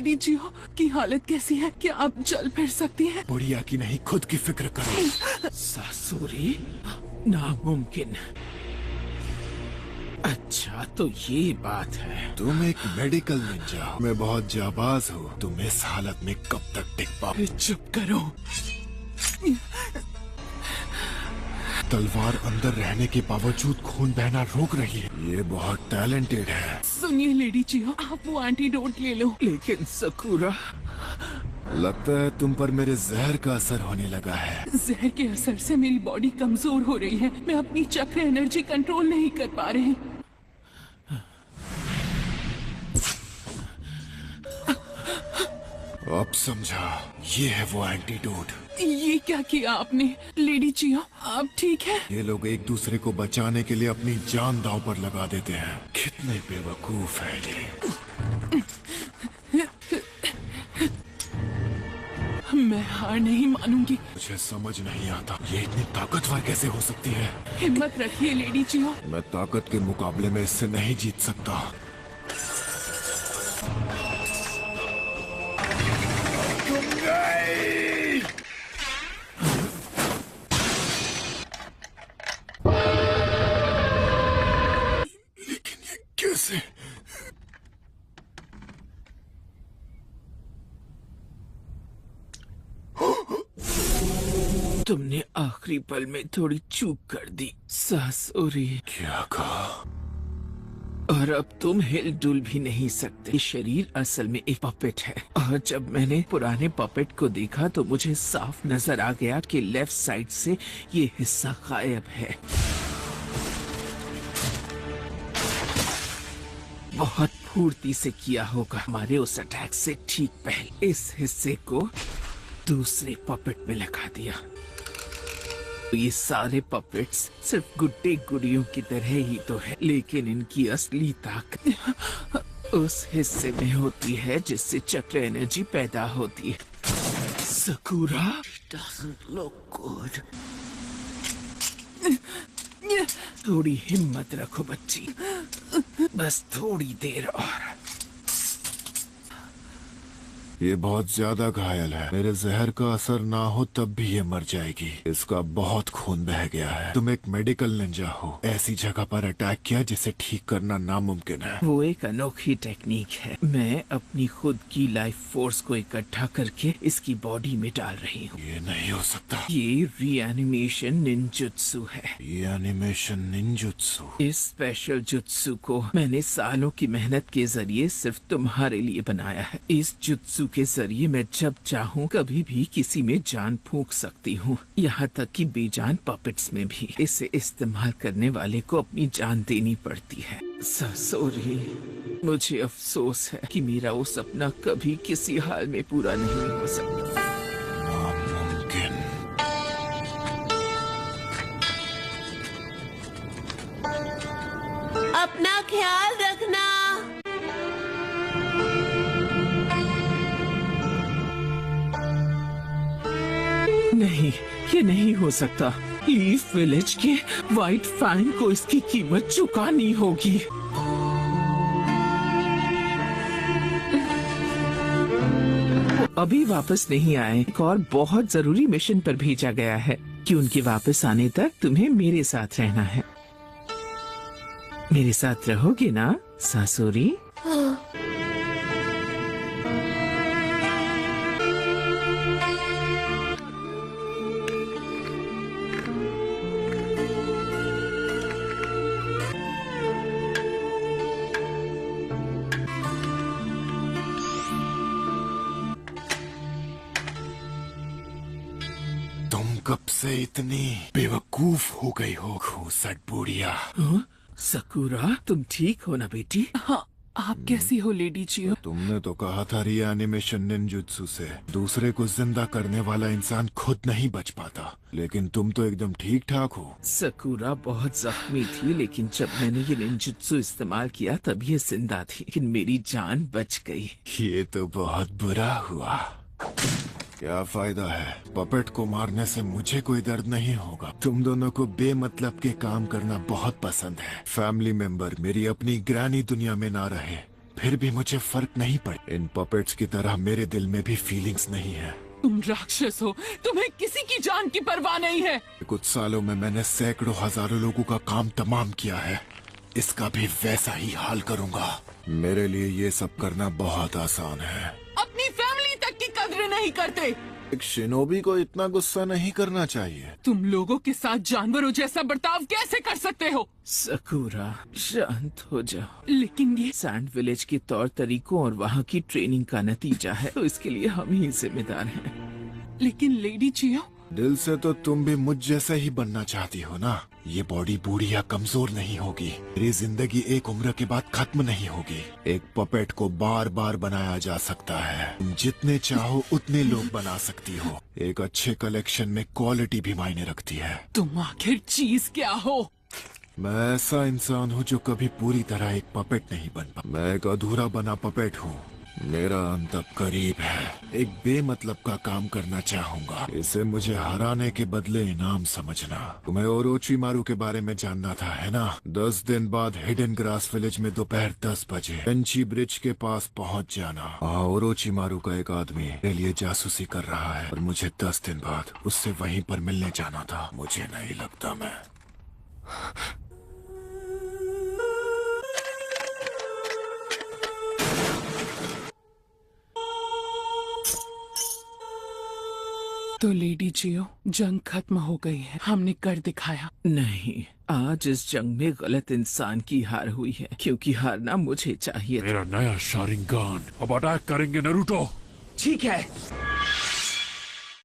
Lady जियो की हालत कैसी है? क्या आप चल फिर सकती हैं? बुढ़िया की नहीं, खुद की फिक्र करो। सासुरी, नामुमकिन। अच्छा तो ये बात है। तुम एक मेडिकल निंजा हो, मैं बहुत जाबाज हूँ। तुम इस हालत में कब तक टिक पाओ? चुप करो। तलवार अंदर रहने के बावजूद खून बहना रोक रही है। ये बहुत टैलेंटेड है। सुनिए लेडी जियो, आप वो एंटीडोट ले लो। लेकिन सकूरा, लगता है तुम पर मेरे जहर का असर होने लगा है। जहर के असर से मेरी बॉडी कमजोर हो रही है। मैं अपनी चक्र एनर्जी कंट्रोल नहीं कर पा रही। अब समझा, ये है वो एंटीडोट। ये क्या किया आपने लेडी जियो? आप ठीक है? ये लोग एक दूसरे को बचाने के लिए अपनी जान दांव पर लगा देते हैं। कितने बेवकूफ है ये। मैं हार नहीं मानूंगी। मुझे समझ नहीं आता ये इतनी ताकतवर कैसे हो सकती है। हिम्मत रखिए लेडी जियो। मैं ताकत के मुकाबले में इससे नहीं जीत सकता। लेकिन ये कैसे? तुमने आखिरी पल में थोड़ी चूक कर दी सासुरी, क्या कहा? और अब तुम हिल डुल भी नहीं सकते। ये शरीर असल में एक पपेट है, और जब मैंने पुराने पपेट को देखा तो मुझे साफ नजर आ गया कि लेफ्ट साइड से ये हिस्सा गायब है। बहुत फुर्ती से किया होगा। हमारे उस अटैक से ठीक पहले इस हिस्से को दूसरे पपेट में लगा दिया। ये सारे पपेट्स सिर्फ गुड्डे गुड़ियों की तरह ही तो है, लेकिन इनकी असली ताकत उस हिस्से में होती है जिससे चक्र एनर्जी पैदा होती है। सकूरा, it doesn't look good. थोड़ी हिम्मत रखो बच्ची, बस थोड़ी देर और। ये बहुत ज्यादा घायल है। मेरे जहर का असर ना हो तब भी ये मर जाएगी। इसका बहुत खून बह गया है। तुम एक मेडिकल निंजा हो, ऐसी जगह पर अटैक किया जिसे ठीक करना नामुमकिन है। वो एक अनोखी टेक्निक है। मैं अपनी खुद की लाइफ फोर्स को इकट्ठा करके इसकी बॉडी में डाल रही हूँ। ये नहीं हो सकता। ये रीएनिमेशन निंजुत्सु है। ये एनिमेशन निंजुत्सु। इस स्पेशल जुत्सु को मैंने सालों की मेहनत के जरिए सिर्फ तुम्हारे लिए बनाया है। इस जुत्सु के जरिए मैं जब चाहूँ कभी भी किसी में जान फूंक सकती हूँ, यहाँ तक कि बेजान पपेट्स में भी। इसे इस्तेमाल करने वाले को अपनी जान देनी पड़ती है। सॉरी, मुझे अफसोस है कि मेरा वो सपना कभी किसी हाल में पूरा नहीं हो सकता। नामुमकिन। अपना ख्याल रखना। नहीं, ये नहीं हो सकता। लीफ विलेज के व्हाइट फैंग को इसकी कीमत चुकानी होगी। वो अभी वापस नहीं आए। एक और बहुत जरूरी मिशन पर भेजा गया है कि उनके वापस आने तक तुम्हें मेरे साथ रहना है। मेरे साथ रहोगे ना सासुरी? तुम कब से इतनी बेवकूफ हो गई हो घूसट बुढ़िया? सकूरा, तुम ठीक हो ना बेटी? हाँ, आप कैसी हो लेडी जियो? तुमने तो कहा था रीएनिमेशन निंजुत्सु से दूसरे को जिंदा करने वाला इंसान खुद नहीं बच पाता, लेकिन तुम तो एकदम ठीक ठाक हो। सकूरा बहुत जख्मी थी, लेकिन जब मैंने ये निंजुत्सु इस्तेमाल किया तब ये जिंदा थी, लेकिन मेरी जान बच गई। ये तो बहुत बुरा हुआ। क्या फायदा है? पपेट को मारने से मुझे कोई दर्द नहीं होगा। तुम दोनों को बेमतलब के काम करना बहुत पसंद है। फैमिली मेंबर मेरी अपनी ग्रैनी दुनिया में ना रहे, फिर भी मुझे फर्क नहीं पड़ा। इन पपेट्स की तरह मेरे दिल में भी फीलिंग्स नहीं है। तुम राक्षस हो, तुम्हें किसी की जान की परवाह नहीं है। कुछ सालों में मैंने सैकड़ों हजारों लोगों का काम तमाम किया है, इसका भी वैसा ही हाल करूंगा। मेरे लिए ये सब करना बहुत आसान है। अपनी फैमिली तक की कद्र नहीं करते। एक शिनोबी को इतना गुस्सा नहीं करना चाहिए। तुम लोगों के साथ जानवरों जैसा बर्ताव कैसे कर सकते हो? सकूरा, शांत हो जाओ। लेकिन ये सैंड विलेज के तौर तरीकों और वहाँ की ट्रेनिंग का नतीजा है, तो इसके लिए हम ही जिम्मेदार हैं। लेकिन लेडी चियो, दिल से तो तुम भी मुझ जैसा ही बनना चाहती हो ना। ये बॉडी बूढ़ी या कमजोर नहीं होगी। मेरी जिंदगी एक उम्र के बाद खत्म नहीं होगी। एक पपेट को बार बार बनाया जा सकता है। तुम जितने चाहो उतने लोग बना सकती हो। एक अच्छे कलेक्शन में क्वालिटी भी मायने रखती है। तुम आखिर चीज क्या हो? मैं ऐसा इंसान हूँ जो कभी पूरी तरह एक पपेट नहीं बन पा। मैं एक अधूरा बना पपेट हूँ। मेरा अंत अब करीब है। एक बेमतलब का काम करना चाहूंगा। इसे मुझे हराने के बदले इनाम समझना। तुम्हें ओरोचिमारू के बारे में जानना था, है ना? 10 दिन बाद हिडन ग्रास विलेज में दोपहर 10 बजे पेंची ब्रिज के पास पहुंच जाना। वहाँ ओरोचिमारू का एक आदमी मेरे लिए जासूसी कर रहा है और मुझे 10 दिन बाद उससे वहीं पर मिलने जाना था। मुझे नहीं लगता मैं तो लेडी चियो, जंग खत्म हो गई है। हमने कर दिखाया। नहीं, आज इस जंग में गलत इंसान की हार हुई है, क्योंकि हारना मुझे चाहिए था। मेरा नया शारिंगान अब अटैक करेंगे नारुतो। ठीक है।